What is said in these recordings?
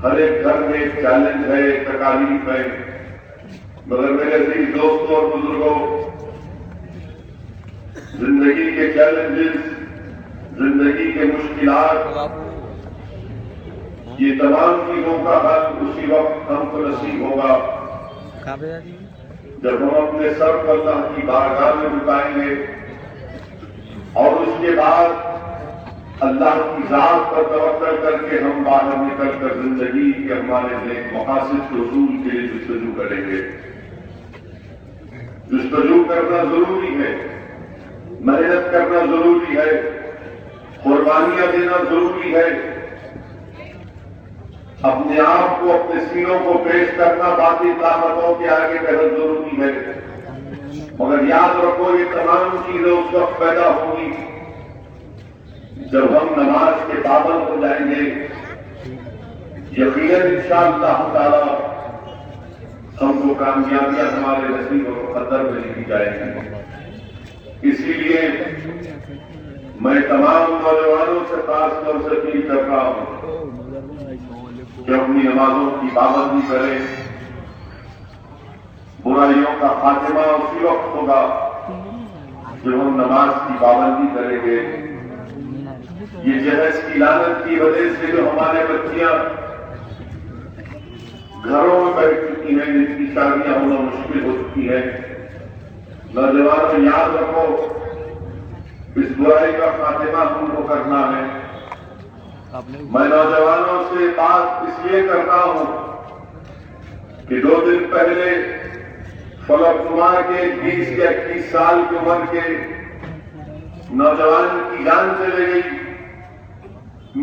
ہر ایک گھر میں ایک چیلنج ہے، ایک تکالیف ہے، مگر میرے عزیز دوستوں اور بزرگوں، زندگی کے چیلنجز، زندگی کے مشکلات، یہ تمام چیزوں کا حل اسی وقت ہم کو نصیب ہوگا جب ہم اپنے سر کو اللہ کی بارگاہ میں جھکائیں گے اور اس کے بعد اللہ کی ذات پر توکل کر کے ہم باہر نکل کر زندگی کے ہمارے نیک مقاصد کے حصول کے لیے جستجو کریں گے۔ جستجو کرنا ضروری ہے، محنت کرنا ضروری ہے، قربانیاں دینا ضروری ہے، اپنے آپ کو، اپنے سینوں کو پیش کرنا باقی طاقتوں کے آگے بہت ضروری ہے، مگر یاد رکھو یہ تمام چیزیں اس وقت پیدا ہوں گی جب ہم نماز کے پابند ہو جائیں گے۔ یقیناً انشاءاللہ تعالی ہم کو کامیابیاں ہمارے نصیب اور مقدر میں لکھی جائیں گی۔ اسی لیے میں تمام نوجوانوں سے خاص طور سے اپیل کر رہا ہوں کہ اپنی نمازوں کی پابندی کریں۔ برائیوں کا خاتمہ اسی وقت ہوگا جب ہم نماز کی پابندی کریں گے۔ یہ جہیز کی لعنت کی وجہ سے جو ہمارے بچیاں گھروں میں بیٹھ چکی ہیں، جن کی شادیاں ہونا مشکل ہو چکی ہے، نوجوانوں یاد رکھو اس برائی کا خاتمہ ہم کو کرنا ہے۔ میں نوجوانوں سے بات اس لیے کرتا ہوں کہ 2 دن پہلے فلک نما کے 20 یا 21 سال کی عمر کے نوجوان کی جان چلے گئی،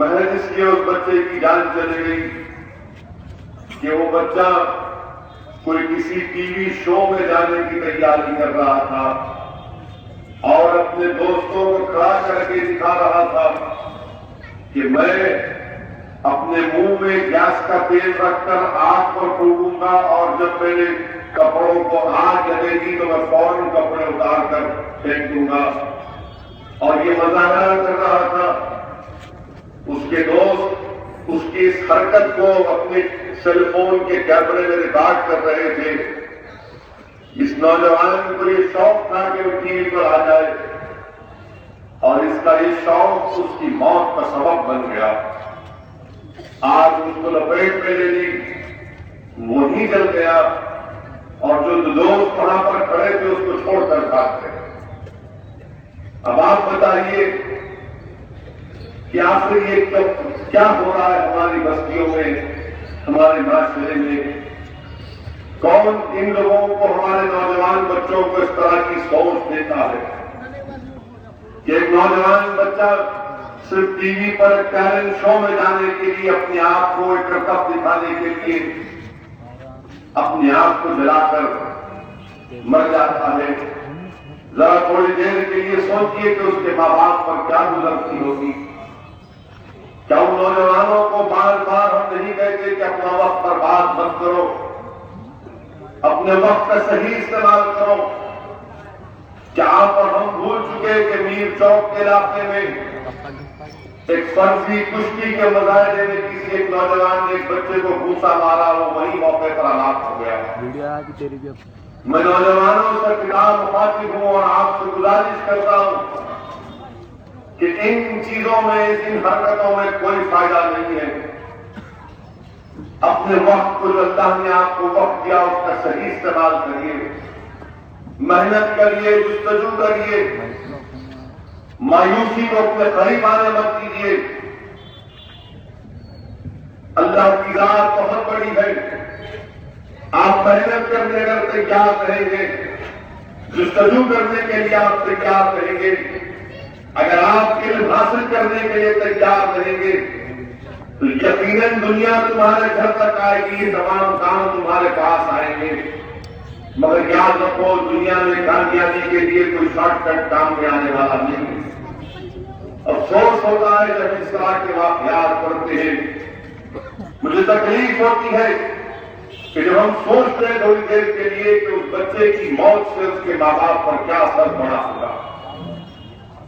محض اس لیے اس بچے کی جان چلے گئی کہ وہ بچہ کوئی کسی ٹی وی شو میں جانے کی تیاری کر رہا تھا اور اپنے دوستوں کو کھڑا کر کے دکھا رہا تھا کہ میں اپنے منہ میں گیس کا تیل رکھ کر آگ پر پھونکوں گا اور جب میرے کپڑوں کو آگ لگے گی تو میں فوراً کپڑے اتار کر پھینک دوں گا، اور یہ مظاہرہ کر رہا تھا۔ اس کے دوست اس کی اس حرکت کو اپنے سیل فون کے کیمرے میں ریکارڈ کر رہے تھے۔ اس نوجوان کو یہ شوق تھا کہ وہ ٹی وی پر آ جائے، اور اس کا یہ شوق اس کی موت کا سبب بن گیا۔ آج اس کو لپیٹ میں لے لی، وہیں جل گیا، اور جو دوست وہاں پر کھڑے تھے اس کو چھوڑ کر بھاگ گئے۔ اب آپ بتائیے کہ آخر یہ کیا ہو رہا ہے ہماری بستیوں میں، ہمارے معاشرے میں؟ کون ان لوگوں کو، ہمارے نوجوان بچوں کو اس طرح کی سوچ دیتا ہے کہ ایک نوجوان بچہ صرف ٹی وی پر ٹیلنٹ شو میں جانے کے لیے، اپنے آپ کو ایک کرتب دکھانے کے لیے اپنے آپ کو جلا کر مر جاتا ہے؟ ذرا تھوڑی دیر کے لیے سوچئے کہ اس کے ماں باپ پر کیا گزرتی ہوگی۔ کیا ان نوجوانوں کو بار بار ہم نہیں کہتے کہ اپنا وقت برباد مت کرو، اپنے وقت کا صحیح استعمال کرو؟ کیا آپ اور ہم بھول چکے کہ میر چوک کے علاقے میں ایک فرضی کشتی کے مظاہرے میں کسی ایک نوجوان نے ایک بچے کو گھوسا مارا، وہ وہی موقع پر ہلاک ہو گیا؟ میں نوجوانوں سے خطاب مخاطب ہوں اور آپ سے گزارش کرتا ہوں کہ ان چیزوں میں، ان حرکتوں میں کوئی فائدہ نہیں ہے۔ اپنے وقت کو جو اللہ نے آپ کو وقت دیا اس کا صحیح استعمال کریے، محنت کریے، جستجو کریے، مایوسی کو اپنے قریب آنے مت دیجیے۔ اللہ کی ذات بہت بڑی ہے، آپ محنت کرنے اگر تیار رہیں گے، جستجو کرنے کے لیے آپ تیار رہیں گے، اگر آپ علم حاصل کرنے کے لیے تیار رہیں گے تو یقیناً دنیا تمہارے گھر تک آئے گی، تمام کام تمہارے پاس آئیں گے۔ مگر یاد رکھو دنیا میں کامیابی کے لیے کوئی شارٹ کٹ کام میں آنے والا نہیں۔ افسوس ہوتا ہے جب اس طرح کے واقعات پڑھتے ہیں، مجھے تکلیف ہوتی ہے کہ جب ہم سوچتے ہیں تھوڑی دیر کے لیے کہ اس بچے کی موت سے اس کے ماں باپ پر کیا اثر پڑا ہوگا۔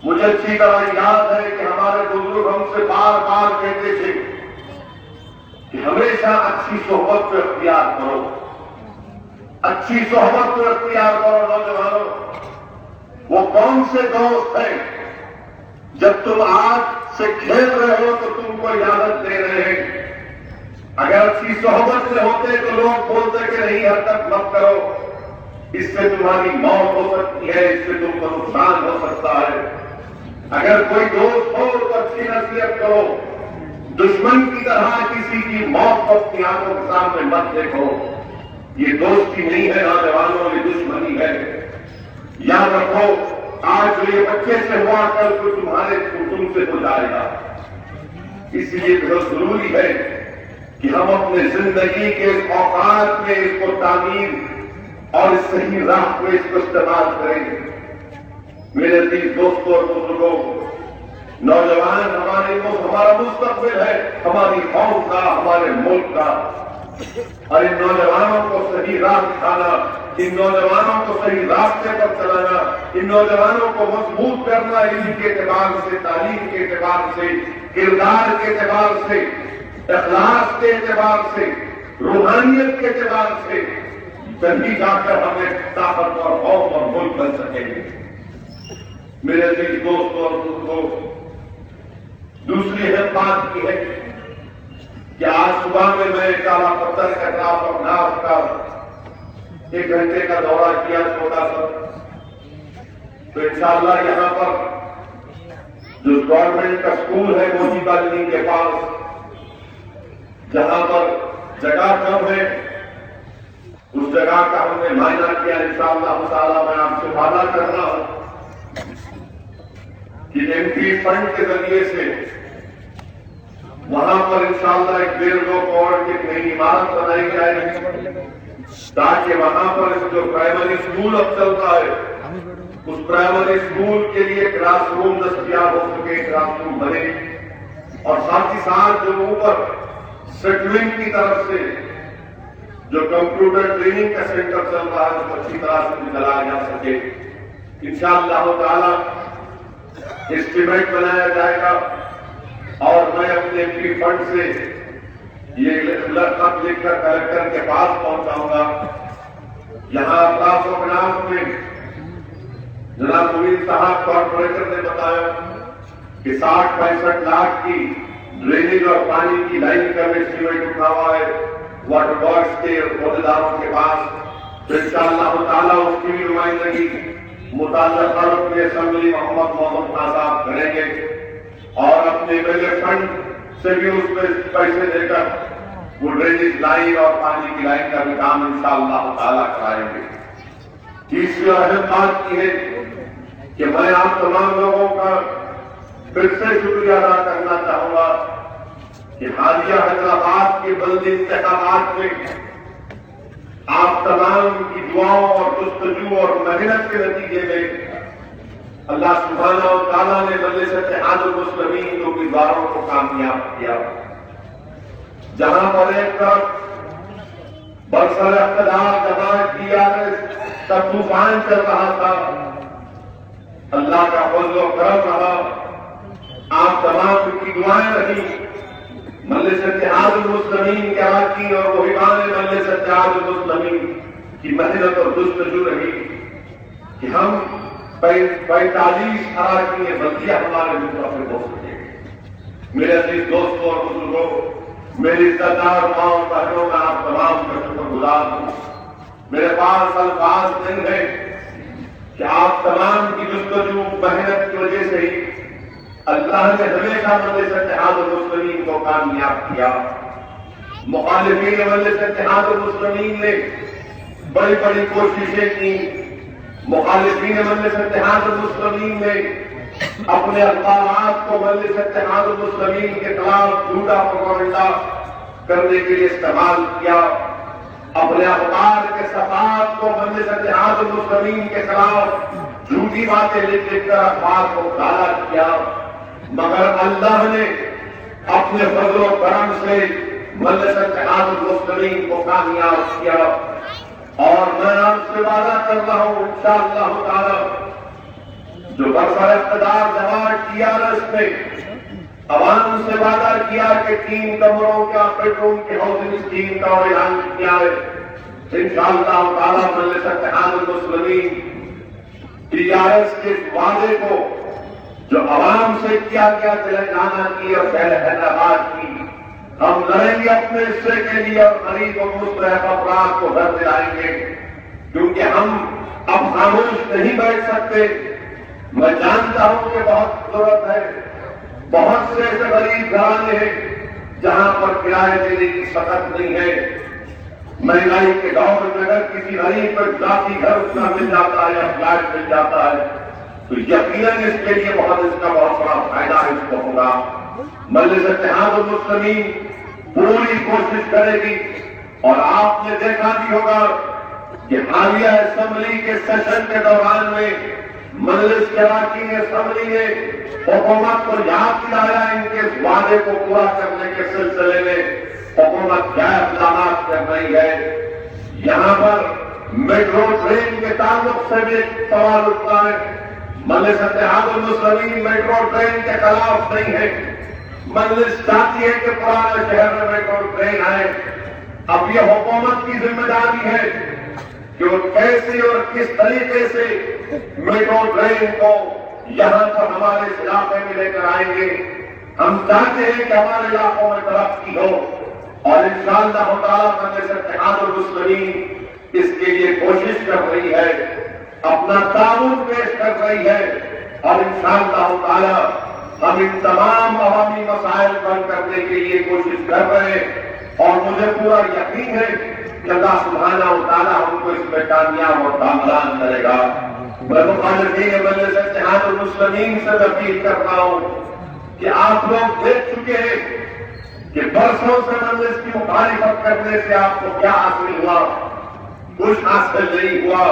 مجھے اچھی طرح یاد ہے کہ ہمارے بزرگ ہم سے بار بار کہتے تھے کہ ہمیشہ اچھی صحبت کو اختیار کرو، اچھی صحبت کو اختیار کرو نوجوانوں۔ وہ کون سے دوست ہیں جب تم آج سے کھیل رہے ہو تو تم کو اجازت دے رہے ہیں؟ اگر اچھی صحبت سے ہوتے تو لوگ بولتے کہ نہیں حرکت مت کرو، اس سے تمہاری موت ہو سکتی ہے، اس سے تم کو نقصان ہو سکتا ہے۔ اگر کوئی دوست ہو تو اچھی نصیحت کرو، دشمن کی طرح کسی کی موت کو اپنی آنکھوں کے سامنے مت دیکھو۔ یہ دوستی نہیں ہے نوجوانوں، یہ دشمنی ہے۔ یاد رکھو، آج جو یہ بچے سے ہوا کل کو تم سے ہو جائے گا۔ اس لیے بہت ضروری ہے کہ ہم اپنے زندگی کے اس اوقات میں اس کو تعمیر اور اس صحیح راہ کو اس کو استعمال کریں۔ میرے عزیز دوستوں اور بزرگوں، نوجوان ہمارا مستقبل ہے، ہماری قوم کا، ہمارے ملک کا، اور ان نوجوانوں کو صحیح راہ دکھانا، ان نوجوانوں کو صحیح راستے پر چلانا، ان نوجوانوں کو مضبوط کرنا، علم کے اعتبار سے، تعلیم کے اعتبار سے، کردار کے اعتبار سے، اخلاق کے اعتبار سے، روحانیت کے اعتبار سے، تبھی جا کر ہمیں طاقتور قوم اور ملک بن سکیں گے۔ میرے عزیز دوستوں اور بزرگوں، دوسری اہم بات یہ ہے کہ آج صبح میں کالا پتھر کے اطراف اور ناف کا 1 گھنٹے کا دورہ کیا چھوٹا سا، تو انشاءاللہ یہاں پر جو گورنمنٹ کا اسکول ہے موجی کالونی کے پاس، جہاں پر جگہ کم ہے، اس جگہ کا ہم نے معائنہ کیا۔ انشاءاللہ تعالیٰ میں آپ سے وعدہ کر رہا ہوں کہ MP فنڈ کے ذریعے سے وہاں پر انشاءاللہ 1.5-2 کروڑ کی ایک نئی عمارت بنائی جائے گی، تاکہ وہاں پر جو پرائمری اسکول اب چلتا ہے، اس پرائمری اسکول کے لیے کلاس روم دستیاب ہو سکے، کلاس روم بنے، اور ساتھ ہی ساتھ جو اوپر سیٹلنگ کی طرف سے جو کمپیوٹر ٹریننگ کا سینٹر چل رہا ہے، تو اچھی طرح سے چلایا جا سکے۔ انشاءاللہ تعالیٰ اسٹیمیٹ بنایا جائے گا، اور میں اپنے MP فنڈ سے یہ خط لکھ کر کلکٹر کے پاس پہنچاؤں گا۔ یہاں اطراف و بناس میں جناب مبین صاحب کارپوریٹر نے بتایا کہ 60-65 لاکھ کی ڈرینیج اور پانی کی لائن کا بھی اسٹیمیٹ اٹھا ہوا ہے واٹر باکس کے عہدیداروں کے پاس، تو انشاءاللہ تعالیٰ اس کی بھی نمائندگی متعلقہ رکن اسمبلی محمد محمد خان صاحب کریں گے، اور اپنے MLA فنڈ سے بھی اس میں پیسے دے کر وہ ڈرینیج لائن اور پانی کی لائن کا بھی کام انشاءاللہ تعالیٰ کرائیں گے۔ تیسری اور اہم بات یہ ہے کہ میں آپ تمام لوگوں کا پھر سے شکریہ ادا کرنا چاہوں گا کہ حالیہ حیدرآباد کے بلدی انتخابات میں آپ تمام کی دعاؤں اور جستجو اور محنت کے نتیجے میں اللہ سبحانہ و تعالیٰ نے مجلس اتحاد المسلمین کے امیدواروں کو کامیاب کیا۔ جہاں پر ایک طرف برسر اقتدار جماعت TRS کا طوفان چل رہا تھا، اللہ کا فضل و کرم رہا، آپ تمام کی دعائیں رہی، مجلس اتحاد المسلمین کے اراکین اور محبان مجلس اتحاد المسلمین کی محنت اور جستجو رہی کہ ہم 45 اراکین بلدیہ ہمارے منتخب ہو سکے۔ میرے عزیز دوستوں اور بزرگوں، میری عزتدار ماں اور بہنوں میں آپ تمام کا شکر گزار ہوں۔ میرے پاس الفاظ نہیں ہے کہ آپ تمام کی جستجو محنت کی وجہ سے ہی اللہ نے ہمیشہ مجلس اتحاد المسلمین کو کامیاب کیا۔ مخالفین مجلس اتحاد المسلمین نے بڑی بڑی کوششیں کی، مخالفین مجلس اتحاد المسلمین نے اپنے اخبارات کو مجلس اتحاد المسلمین کے خلاف جھوٹا پروپیگنڈا کرنے کے لیے استعمال کیا، اپنے اخبار کے صفحات کو مجلس اتحاد المسلمین کے خلاف جھوٹی باتیں لکھ کر اخبار کو کالا کیا، مگر اللہ نے اپنے فضل و کرم سے مجلس اتحاد المسلمین کو کامیاب کیا، اور میں آپ سے وعدہ کر رہا ہوں انشاءاللہ تعالی جو برسر اقتدار جماعت TRS میں عوام سے وعدہ کیا کہ 3 کمروں کا بیڈ روم کے ہاؤسنگ اسکیم کا اعلان کیا ہے. انشاءاللہ تعالیٰ مجلس اتحاد المسلمین TRS کے وعدے کو جو عوام سے کیا گیا تلنگانہ کی اور شہر حیدرآباد کی، ہم لڑیں گے اپنے حصے کے لیے اور غریب و مستحق افراد کو گھر دلائیں گے، کیونکہ ہم اب خاموش نہیں بیٹھ سکتے. میں جانتا ہوں کہ بہت ضرورت ہے، بہت سے ایسے غریب گھرانے ہیں جہاں پر کرایہ دینے کی سخت نہیں ہے. مہنگائی کے دور میں اگر کسی غریب پر ذاتی گھر اس کا مل جاتا ہے یا فلیٹ مل جاتا ہے تو یقیناً اس کے لیے اس کا بہت بڑا فائدہ اس کو ہوگا. مجلس اتحاد المسلمین پوری کوشش کرے گی. اور آپ نے دیکھا بھی ہوگا کہ حالیہ اسمبلی کے سیشن کے دوران میں مجلس کے اراکین اسمبلی نے حکومت کو یاد دلایا ان کے وعدے کو پورا کرنے کے سلسلے میں حکومت کیا اقدامات کر رہی ہے. یہاں پر میٹرو ٹرین کے تعلق سے بھی ایک سوال اٹھتا ہے. مجلس اتحاد المسلمین میٹرو ٹرین کے خلاف نہیں ہے. مجلس چاہتی ہے کہ پرانے شہر میں میٹرو ٹرین آئے. اب یہ حکومت کی ذمہ داری ہے کہ وہ کیسے اور کس طریقے سے میٹرو ٹرین کو یہاں پر ہمارے اس علاقے میں لے کر آئیں گے. ہم چاہتے ہیں کہ ہمارے علاقوں میں ترقی ہو اور انشاءاللہ تعالیٰ مجلس اتحاد المسلمین اس کے لیے کوشش کر رہی ہے، اپنا تعاون پیش کر رہی ہے اور انشاءاللہ تعالیٰ ہم ان تمام عوامی مسائل کو حل کرنے کے لیے کوشش کر رہے ہیں. اور مجھے پورا یقین ہے کہ اللہ سبحانہ و تعالیٰ ہم کو اس میں کامیاب اور کامران کرے گا. میں مخالفین مجلس اتحاد المسلمین سے اپیل کر رہا ہوں کہ آپ لوگ دیکھ چکے ہیں کہ برسوں سے مجلس کی مخالفت کرنے سے آپ کو کیا حاصل ہوا؟ کچھ حاصل نہیں ہوا.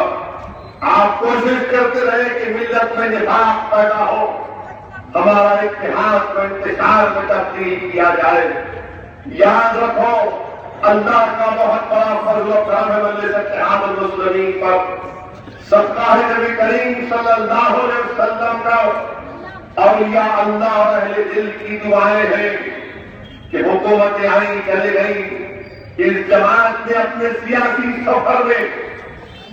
آپ کوشش کرتے رہے کہ ملت میں نفاق پیدا ہو، ہمارا اتحاد و انتشار میں تبدیل کیا جائے. یاد رکھو اللہ کا بہت بڑا فضل و کرم ہے مجلس اتحاد المسلمین پر. صدقہ نبی کریم صلی اللہ علیہ وسلم کا اولیاء اللہ اور اہل دل کی دعائیں ہیں کہ حکومتیں آئیں چلے گئی. اس جماعت نے اپنے سیاسی سفر میں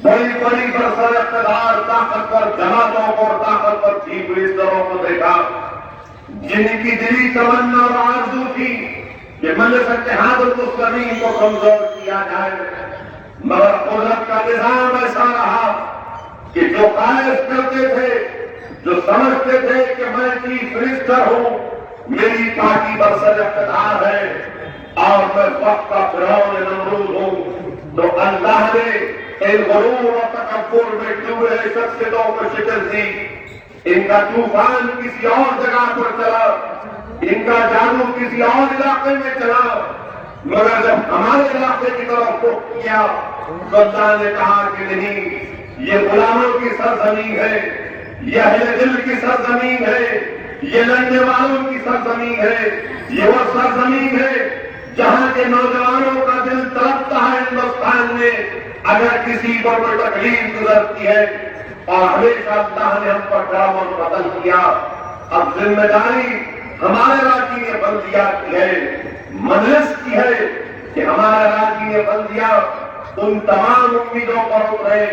بڑی بڑی برسر اقتدار طاقتور جماعتوں کو اور طاقتور چیف منسٹروں کو دیکھا جن کی دلی تمنا اور آرزو تھی کہ مجلس اتحاد المسلمین کو کمزور کیا جائے، مگر قدرت کا نظام ایسا رہا کہ جو قائد کرتے تھے، جو سمجھتے تھے کہ میں چیف منسٹر ہوں، میری پارٹی برسر اقتدار ہے اور میں وقت کا فرعون نمرود ہوں، تو اللہ نے ان غرور و تکبر میں ڈوبے شخصیتوں کو شکست دی. ان کا طوفان کسی اور جگہ پر چلا، ان کا جادو کسی اور علاقے میں چلا، مگر جب ہمارے علاقے کی طرف رخ کیا تو اللہ نے کہا کہ نہیں، یہ غلاموں کی سرزمین ہے، یہ اہل دل کی سرزمین ہے، یہ لڑنے والوں کی سرزمین ہے، یہ وہ سرزمین ہے جہاں کے نوجوانوں کا دل تڑپتا ہے ہندوستان میں اگر کسی پر کوئی تکلیف گزرتی ہے. اور ہمیشہ اللہ نے ہم پر کرم اور فضل کیا. اب ذمہ داری ہمارے اراکین بلدیہ کی ہے، مجلس کی ہے کہ ہمارے اراکین بلدیہ ان تمام امیدوں پر اترے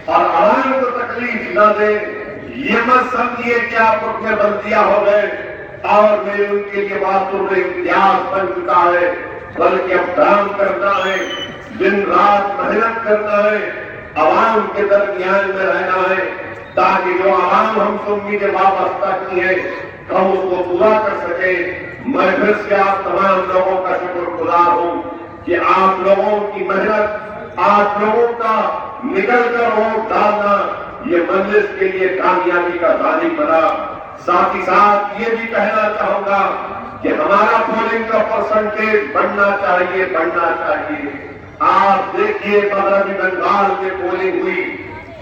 اور عوام کو تکلیف نہ دے. یہ مت سمجھیے کہ آپ رکن بلدیہ ہو گئے اور میں ان کے لیے باتوں میں امتیاز بن چکا ہے، بلکہ اب کام کرنا ہے، دن رات محنت کرنا ہے، عوام کے درمیان میں رہنا ہے تاکہ جو عوام ہم سے امیدیں وابستہ کی ہے ہم اس کو پورا کر سکے. میں پھر سے آپ تمام لوگوں کا شکر گزار ہوں کہ آپ لوگوں کی محنت، آپ لوگوں کا نکل کر ووٹ ڈالنا یہ مجلس کے لیے کامیابی کا ذریعہ بنا. ساتھ ہی ساتھ یہ بھی کہنا چاہوں گا کہ ہمارا پولنگ کا پرسنٹیج بڑھنا چاہیے. آپ دیکھیے مغربی بنگال میں پولنگ ہوئی،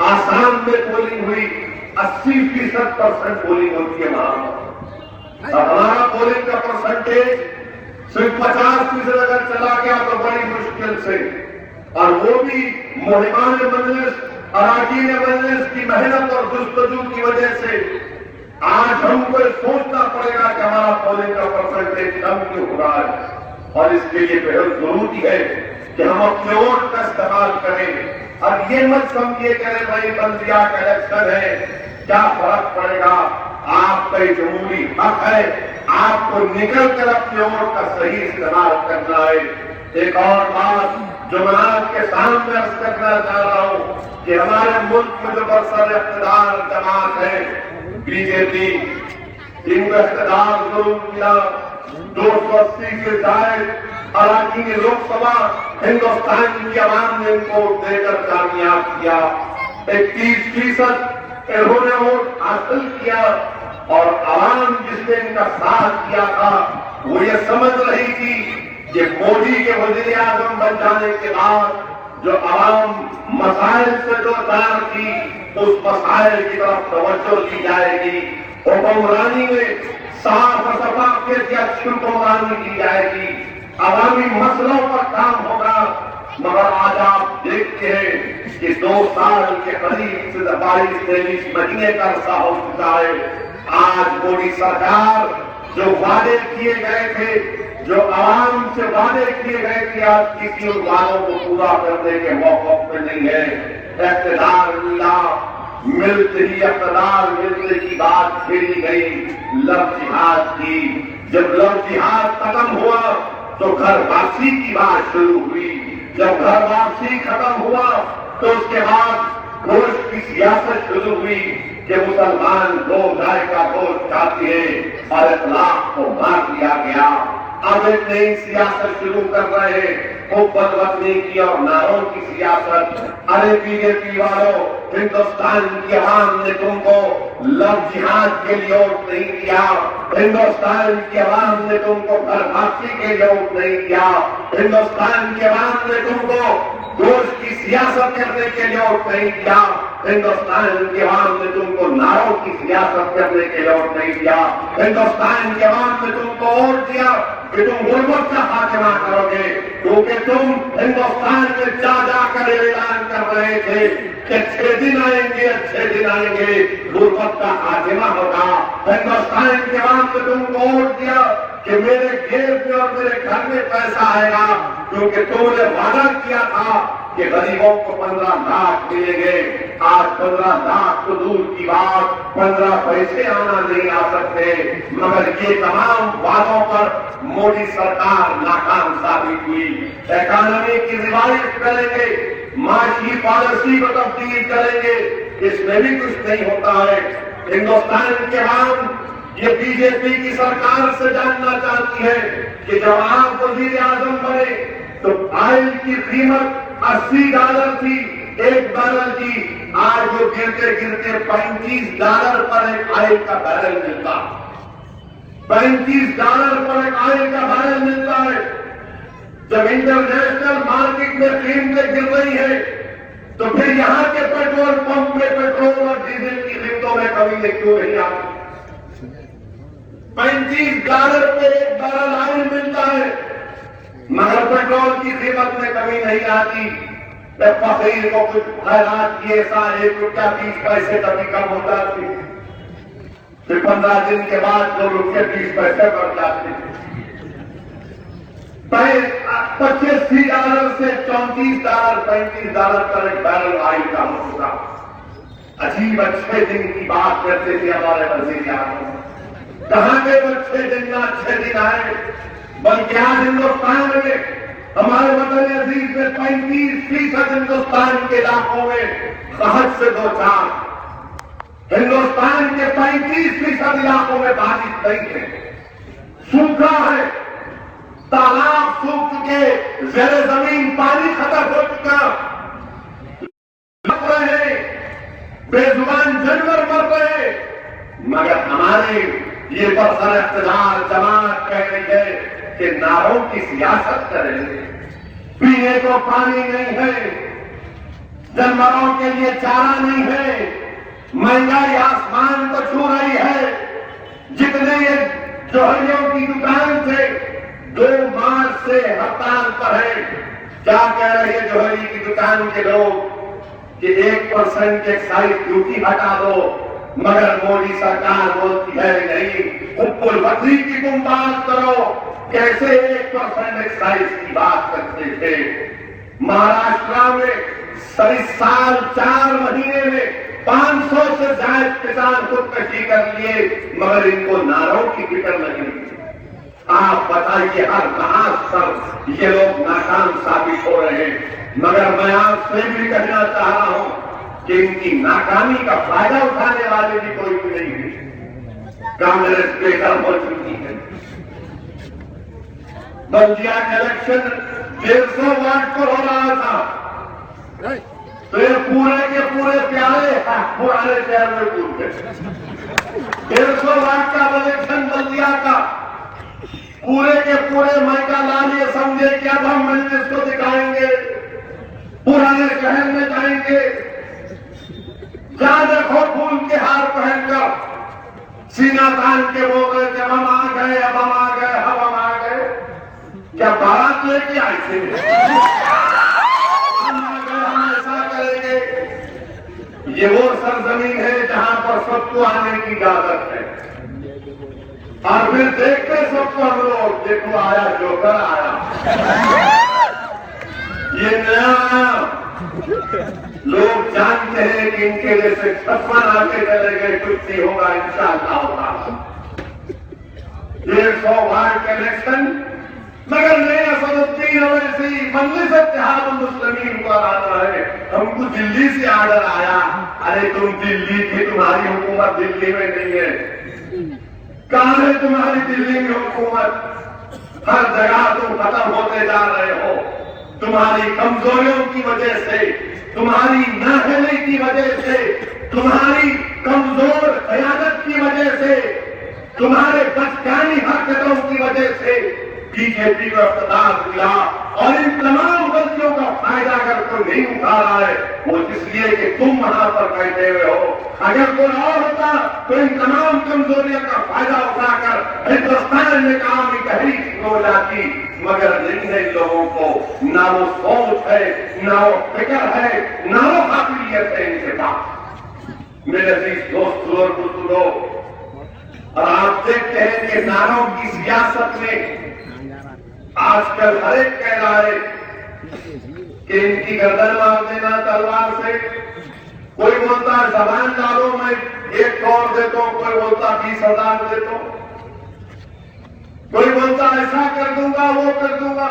آسام میں پولنگ ہوئی، 80% پولنگ ہوتی ہے وہاں پر. ہمارا پولنگ کا پرسنٹیج صرف 50% اگر چلا گیا تو بڑی مشکل سے، اور وہ بھی مہمان مجلس، اراکین مجلس کی محنت اور جستجو کی وجہ سے. آج ہم کو سوچنا پڑے گا کہ ہمارا پولنگ کا پرسنٹیج کم کیوں ہو رہا ہے، اور اس کے لیے بہت ضروری ہے کہ ہم اپنے ووٹ کا استعمال کریں۔ اب یہ مت سمجھیے کہ بھائی بلدیہ کا الیکشن ہے کیا فرق پڑے گا، آپ کا جمہوری حق ہے، آپ کو نکل کر اپنے ووٹ کا صحیح استعمال کرنا ہے۔ ایک اور بات جو میں آپ کے سامنے عرض کرنا چاہ رہا ہوں کہ ہمارے ملک میں جو برسر اقتدار جماعت ہے بی جے پی، ان کا اقتدار ضرور کیا، 280 سے زائد اراکین لوک سبھا ہندوستان کی عوام نے ان کو دے کر کامیاب کیا، 31% انہوں نے ووٹ حاصل کیا، اور عوام جس نے ان کا ساتھ کیا تھا وہ یہ سمجھ رہی تھی کہ مودی کے وزیر اعظم بن جانے کے بعد جو عوام مسائل سے جو دار تھی اس مسائل کی طرف توجہ دی جائے گی، حکمرانی میں صاف و شفافیت کی اچھی حکمرانی کی جائے گی، عوامی مسئلوں پر کام ہوگا۔ مگر آج آپ دیکھتے ہیں کہ 2 سال کے قریب سے 22-23 مہینے کا عرصہ ہو چکا ہے، آج مودی سرکار جو وعدے کیے گئے تھے، جو عوام سے وعدے کیے گئے تھے، آج کسی ان وعدوں کو پورا کرنے کے موقف میں نہیں ہے۔ اقتدار ملا، ملتے ہی اقتدار ملنے کی بات چھیڑی گئی لو جہاد کی، جب لو جہاد ختم ہوا تو گھر واپسی کی بات شروع ہوئی، جب گھر واپسی ختم ہوا تو اس کے بعد گوشت کی سیاست شروع ہوئی کہ مسلمان گائے کا گوشت کھاتے ہیں اور اخلاق کو مار دیا گیا۔ اب ایک نئی سیاست شروع کر رہے ہیں، محبت وطنی کی اور نعروں کی سیاست۔ ارے بی جے پی والوں، ہندوستان کی عوام نے تم کو لو جہاد کے لیے ووٹ نہیں دیا، ہندوستان کی عوام نے تم کو گھر واپسی کے لیے ووٹ نہیں دیا، ہندوستان کی عوام نے تم کو گوشت کی سیاست کرنے کے لیے ووٹ نہیں دیا، ہندوستان کی عوام نے تم کو نعروں کی سیاست کرنے کے لیے ووٹ نہیں دیا، ہندوستان کی عوام نے تم کو ووٹ دیا کہ تم غربت کا خاتمہ کرو گے، کیونکہ تم ہندوستان میں جا جا کر اعلان کر رہے تھے کہ اچھے دن آئیں گے، اچھے دن آئیں گے، غربت کا خاتمہ ہوگا۔ ہندوستان کی عوام نے تم کو ووٹ دیا کہ میرے جیب میں اور میرے گھر میں پیسہ آئے گا، کیونکہ تم نے وعدہ کیا تھا کہ غریبوں کو 15 لاکھ ملیں گے۔ آج 15 لاکھ تو دور کی بات، 15 پیسے آنا نہیں آ سکتے، مگر یہ تمام وعدوں پر مودی سرکار ناکام ثابت ہوئی۔ اکانومی کی ریوائز کریں گے، معاشی پالیسی کو تبدیل کریں گے، اس میں بھی کچھ نہیں ہوتا ہے۔ ہندوستان کے عوام یہ بی جے پی کی سرکار سے جاننا چاہتی ہے کہ جب آپ وزیر اعظم بنے تو آئل کی قیمت $80 تھی، 1 بیرل کی، آج وہ گرتے گرتے $35 پر ایک آئل کا بیرل ملتا، $35 پر ایک آئل کا بیرل ملتا ہے۔ جب انٹرنیشنل مارکیٹ میں قیمتیں گر رہی ہے تو پھر یہاں کے پیٹرول پمپ میں پیٹرول اور ڈیزل کی قیمتوں میں کمی کیوں نہیں آتی؟ $35 پہ 1 بیرل آئل ملتا ہے مگر پیٹرول کی قیمت میں کمی نہیں آتی۔ فقیر کو کچھ خیرات کی ایسا 1 روپیہ 30 پیسے کبھی کم ہو جاتی، پھر 15 دن کے بعد 2 روپیہ 30 پیسے بڑھ جاتے، $85 سے $34 $35 پر ایک بیرل آئل کا ہو چکا۔ عجیب اچھے دن کی بات کرتے تھے ہمارے وزیر اعظم، کہاں کے وہ اچھے دن نہ اچھے دن آئے، بلکہ آج ہندوستان میں ہمارے وطن عزیز میں 35% ہندوستان کے علاقوں میں قحط سے دوچار، ہندوستان کے 35% علاقوں میں بارش نہیں ہے، سوکھا ہے، تالاب سوکھ چکے، زیر زمین پانی ختم ہو چکا، مر رہے بے زبان جانور مر رہے، مگر ہمارے یہ برسر اقتدار جماعت کہہ رہی ہے کہ نعروں کی سیاست کریں گے، پینے کو پانی نہیں ہے، جانوروں کے لیے چارہ نہیں ہے، مہنگائی آسمان کو چھو رہی ہے، جتنے جوہریوں کی دکان تھے 2 مارچ سے ہڑتال پر ہے۔ کیا کہہ رہے ہیں جوہری کی دکان کے لوگ کہ 1% ایکسائز ڈیوٹی ہٹا دو، مگر موڈی سرکار بولتی ہے نہیں، حب الوطنی کی تم بات کرو، کیسے 1% ایکسائز کی بات کرتے تھے؟ مہاراشٹر میں اس سال 4 مہینے میں 500 سے زائد کسان خودکشی کر لیے، مگر ان کو نعروں کی فکر نہیں تھی۔ آپ بتائیے ہر کہاں پر یہ لوگ ناکام ثابت ہو رہے ہیں، مگر میں آپ سے بھی کہنا چاہ رہا ہوں کہ ان کی ناکامی کا فائدہ اٹھانے والے بھی کوئی بھی نہیں ہے۔ کانگریس بے دم ہو چکی ہے۔ بلدیا کا الیکشن 150 وارڈ پر ہو رہا تھا، تو یہ پورے کے پورے پیارے پرانے شہر میں کود گئے۔ 150 وارڈ کا الیکشن بلدیا کا، پورے کے پورے میکا لال یہ سمجھے کہ اب ہم مجلس کو دکھائیں گے، پرانے شہر میں جائیں گے، جہاں دیکھو پھول کے ہار پہن کر سینہ تان کے بول رہے تھے ہم آ گئے، اب ہم آ گئے، اب ہم آ گئے۔ کیا بارات لے کے آئے تھے؟ ہم آ گئے، ہم ایسا کریں گے۔ یہ وہ سرزمین ہے جہاں پر سب کو آنے کی اجازت ہے، اور پھر دیکھتے سب کو ہم لوگ، دیکھو آیا جوکر آیا، یہ نیا آیا۔ لوگ جانتے ہیں کہ ان کے جیسے 56 آتے چلے گئے، کچھ نہیں ہوگا، انشاءاللہ ہوگا۔ 150 وارڈ کے الیکشن، مگر نہیں اسد الدین اویسی مجلس اتحاد المسلمین کو آنا ہے۔ ہم کو دلی سے آرڈر آیا، ارے تم دلی کی، تمہاری حکومت دلی میں نہیں ہے۔ کہاں ہے تمہاری دلی میں حکومت؟ ہر جگہ تم ختم ہوتے جا رہے ہو، تمہاری کمزوریوں کی وجہ سے، تمہاری نااہلی کی وجہ سے، تمہاری کمزور قیادت کی وجہ سے، تمہارے بچکانی حرکتوں کی وجہ سے بی جے پی کو اقتدار ملا، اور ان تمام غلطیوں کا فائدہ اگر کوئی نہیں اٹھا رہا ہے وہ اس لیے کہ تم وہاں پر بیٹھے ہوئے ہو۔ اگر کوئی اور ہوتا تو ان تمام کمزوریوں کا فائدہ اٹھا کر ہندوستان میں کام کی تحریک ہو جاتی، مگر نہیں ہے۔ ان لوگوں کو نہ وہ سوچ ہے، نہ وہ فکر ہے، نہ وہ قابلیت ہے ان کے پاس۔ میرے عزیز دوستوں اور بزرگوں، اور آپ دیکھتے ہیں کہ نعروں کی سیاست میں آج کل ہر ایک کہہ رہا ہے کہ ان کی گردن مار دینا تلوار سے، کوئی بولتا ہے زبان ڈالو میں 1 کروڑ دیتا ہوں، کوئی بولتا 20,000 دیتا ہوں، کوئی بولتا ایسا کر دوں گا وہ کر دوں گا۔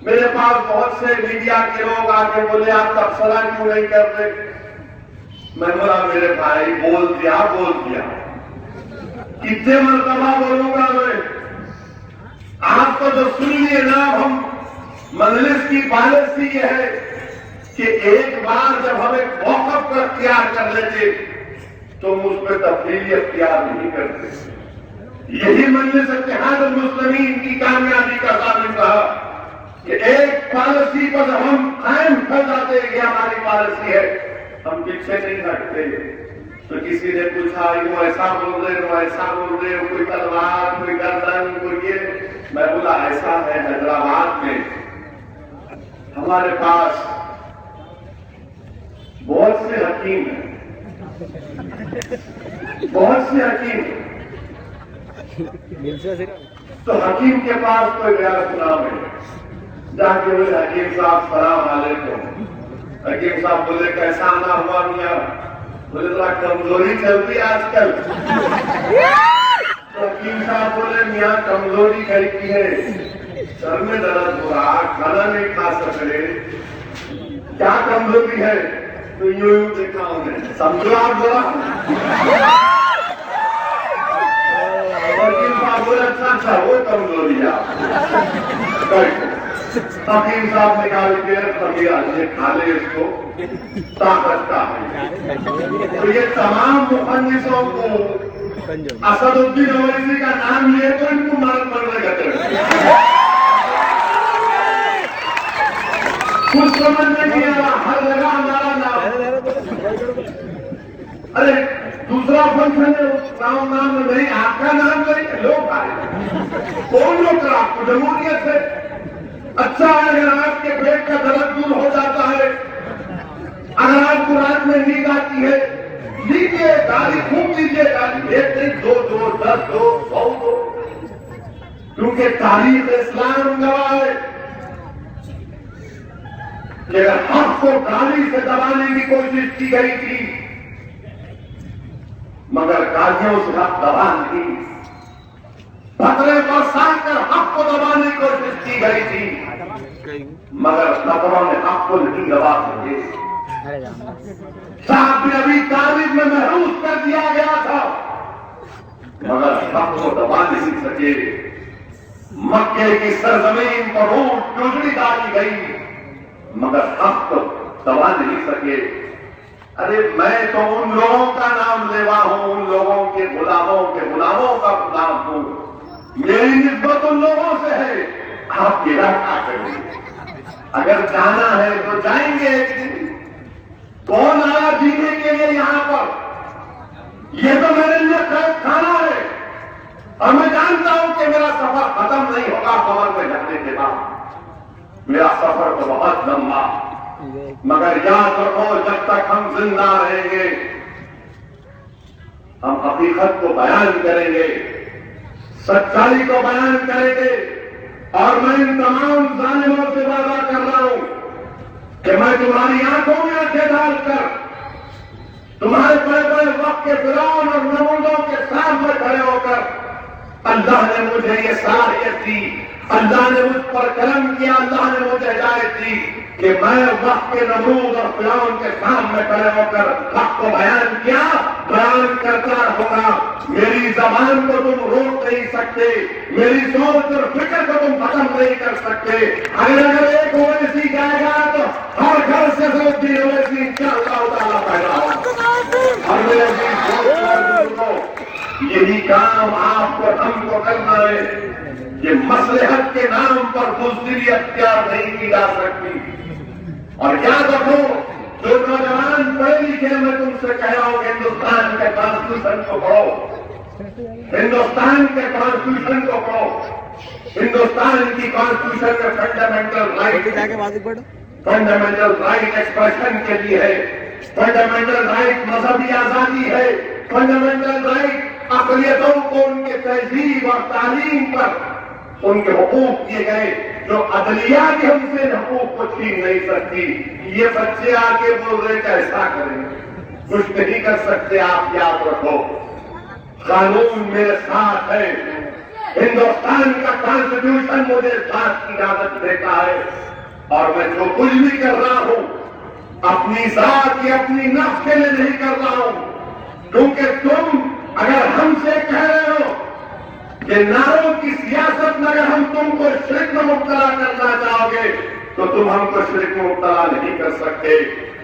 میرے پاس بہت سے میڈیا کے لوگ آ کے بولے آپ تبصرہ کیوں نہیں کرتے؟ میں بولا میرے بھائی بول دیا، کتنے مرتبہ بولوں گا میں؟ آپ کو جو سن لیے نا، ہم مجلس کی پالیسی یہ ہے کہ ایک بار جب ہم ایک موقف پر اختیار کر لیتے تو ہم اس پہ تبدیلی اختیار نہیں کرتے۔ یہی مجلس اتحاد المسلمین کی کامیابی کا ضامن رہا کہ ایک پالیسی پر جب ہم قائم کر جاتے کہ ہماری پالیسی ہے، ہم پیچھے نہیں ہٹتے۔ تو کسی نے پوچھا وہ ایسا بول رہے، وہ ایسا بول رہے، کوئی تلوار، کوئی گردن، کوئی یہ۔ میں بولا ایسا ہے، حیدرآباد میں ہمارے پاس بہت سے حکیم ہیں، بہت سے حکیم ہیں، تو حکیم کے پاس کوئی گیا سنا ہے، جا کے بولے حکیم صاحب سلام علیکم۔ حکیم صاحب بولے کیسا آنا ہوا میاں؟ بولے ذرا کمزوری چلتی ہے آج کل۔ حکیم صاحب بولے میاں کمزوری گھر کی ہے، سر میں درد ہو رہا، کھانا نہیں کھا سکتے، کیا کمزوری ہے؟ تو یوں دیکھا ہوں نے، سمجھو آپ ذرا۔ حکیم صاحب بولے اچھا وہ کمزوری ہے آپ۔ حکیم صاحب نے کہا کہ یہ کھا لے، اس کو طاقت کا ہے۔ تو یہ تمام محدثوں کو اسد الدین اویسی کا نام لیے تو ان کو مرنے کہتے ہیں۔ کچھ سمجھ نہیں آ رہا، ہر جگہ ہمارا نام۔ ارے دوسرا فنکشن ہے نام نہیں، آپ کا نام نہیں، لوگ آئے کون لوگ کر آپ کو جمہوریت ہے۔ اچھا ہے اگر آپ کے پیٹ کا درد دور ہو جاتا ہے، اگر آپ کو رات میں نیند آتی ہے، لیجیے گالی خوب لیجیے گالی، ایک نہیں، دو دو، 10 دو، 100 دو، کیونکہ تاریخ اسلام گواہ ہے کہ اگر حق کو گالی سے دبانے کی کوشش کی گئی تھی مگر گالیوں سے حق دبا نہیں، خطرے برسا کر حق کو دبانے کی کوشش کی گئی تھی مگر خطروں نے حق کو نہیں دبا سکے۔ صاحب بن ابی طالب میں محروس کر دیا گیا تھا مگر حق کو دبا نہیں سکے۔ مکے کی سرزمین پر اونٹ ٹوٹڑی ڈالی گئی مگر حق کو دبا نہیں سکے۔ ارے میں تو ان لوگوں کا نام لیوا ہوں، ان لوگوں کے غلاموں کا غلام ہوں، میری نسبت ان لوگوں سے ہے۔ آپ کی راہ کیا کریں؟ اگر جانا ہے تو جائیں گے ایک دن۔ کون آیا جینے کے لیے یہاں پر؟ یہ تو میرے لیے قید خانہ ہے اور میں جانتا ہوں کہ میرا سفر ختم نہیں ہوگا قبر میں جانے کے بعد، میرا سفر تو بہت لمبا، مگر یاد رکھو جب تک ہم زندہ رہیں گے ہم حقیقت کو بیان کریں گے، سچائی کو بیان کریں گے، اور میں ان تمام ظالموں سے وعدہ کر رہا ہوں کہ میں تمہاری آنکھوں میں آنکھیں ڈال کر تمہارے بڑے بڑے وقت کے فرعون اور نمرودوں کے سامنے کھڑے ہو کر، اللہ نے مجھے یہ صلاحیت دی، اللہ نے مجھ پر کرم کیا، اللہ نے مجھے ہدایت دی کہ میں وقت کے نمرود اور فرعون کے سامنے کھڑے ہو کر حق کو بیان کیا، بیان کرتا ہوگا۔ میری زبان کو تم روک نہیں سکتے، میری سوچ اور فکر کو تم ختم نہیں کر سکتے۔ اگر ایک اویسی جائے گا تو ہر گھر سے سوچتی اویسی انشاءاللہ تعالیٰ پیدا ہوگا۔ اور میرے بزرگوں، یہی کام آپ کو ہم کو کرنا ہے کہ مصلحت کے نام پر بزدلی اختیار نہیں کی جا سکتی۔ اور یاد رکھو، جو نوجوان پڑھے لکھے، میں تم سے کہہ رہا ہوں کہ ہندوستان کے کانسٹیٹیوشن کو پڑھو، ہندوستان کے کانسٹیٹیوشن کو پڑھو۔ ہندوستان کی کانسٹیٹیوشن میں فنڈامنٹل رائٹ ایکسپریشن کے لیے ہے، فنڈامنٹل رائٹ مذہبی آزادی ہے، فنڈامنٹل رائٹ اقلیتوں کو ان کے تہذیب اور تعلیم پر ان کے حقوق دیے گئے، جو عدلیہ بھی ہم سے حقوق کو چھین نہیں سکتی۔ یہ بچے آ کے بول رہے کیسا کریں، کچھ نہیں کر سکتے۔ آپ یاد رکھو، قانون میرے ساتھ ہے، ہندوستان کا کانسٹیٹیوشن مجھے اس بات کی اجازت دیتا ہے، اور میں جو کچھ بھی کر رہا ہوں اپنی ذات یا اپنی نفس کے لیے نہیں کر رہا ہوں، کیونکہ تم اگر ہم سے کہہ رہے ہو کہ نعروں کی سیاست میں اگر ہم تم کو شرک میں مبتلا کرنا چاہو گے تو تم ہم کو شرک میں مبتلا نہیں کر سکتے۔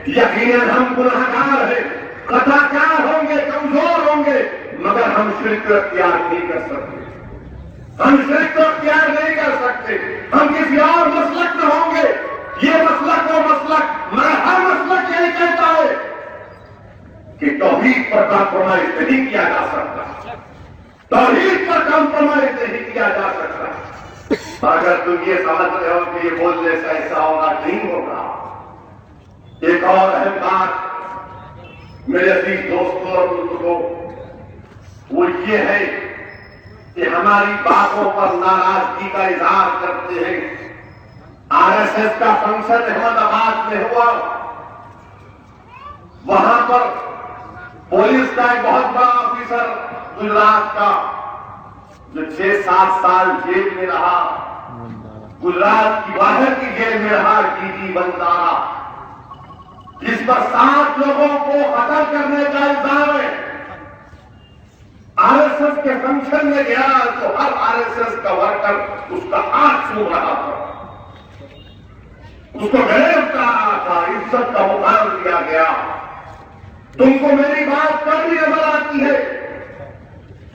یقیناً ہم گناہگار ہیں، خطا کار ہوں گے، کمزور ہوں گے، مگر ہم شرک کو اختیار نہیں کر سکتے، ہم شرک کو اختیار نہیں کر سکتے۔ ہم کسی اور مسلک میں ہوں گے، یہ مسلک وہ مسلک، مگر ہر مسلک یہی کہتا ہے کہ توحید پر کمپرومائز نہیں کیا جا سکتا، توحید پر کمپرومائز نہیں کیا جا سکتا۔ اگر تم یہ سمجھ رہے ہو کہ یہ بولنے سے ایسا ہوگا، نہیں ہوگا۔ ایک اور اہم بات میرے عزیز دوستوں اور بزرگوں، وہ یہ ہے کہ ہماری باتوں پر ناراضگی کا اظہار کرتے ہیں۔ آر ایس ایس کا فنکشن احمد آباد میں ہوا، وہاں پر پولیس کا ایک بہت بڑا آفیسر گجرات کا جو 6-7 سال جیل میں رہا، گجرات کی باہر کی جیل میں رہا، ڈی جی بندارا، جس پر 7 لوگوں کو قتل کرنے کا الزام ہے، آر ایس ایس کے فنکشن میں گیا تو ہر آر ایس ایس کا ورکر اس کا ہاتھ چھو رہا تھا، اس کو غریب کر رہا تھا، عزت کا مقام دیا گیا۔ تم کو میری بات کڑوی نظر آتی ہے،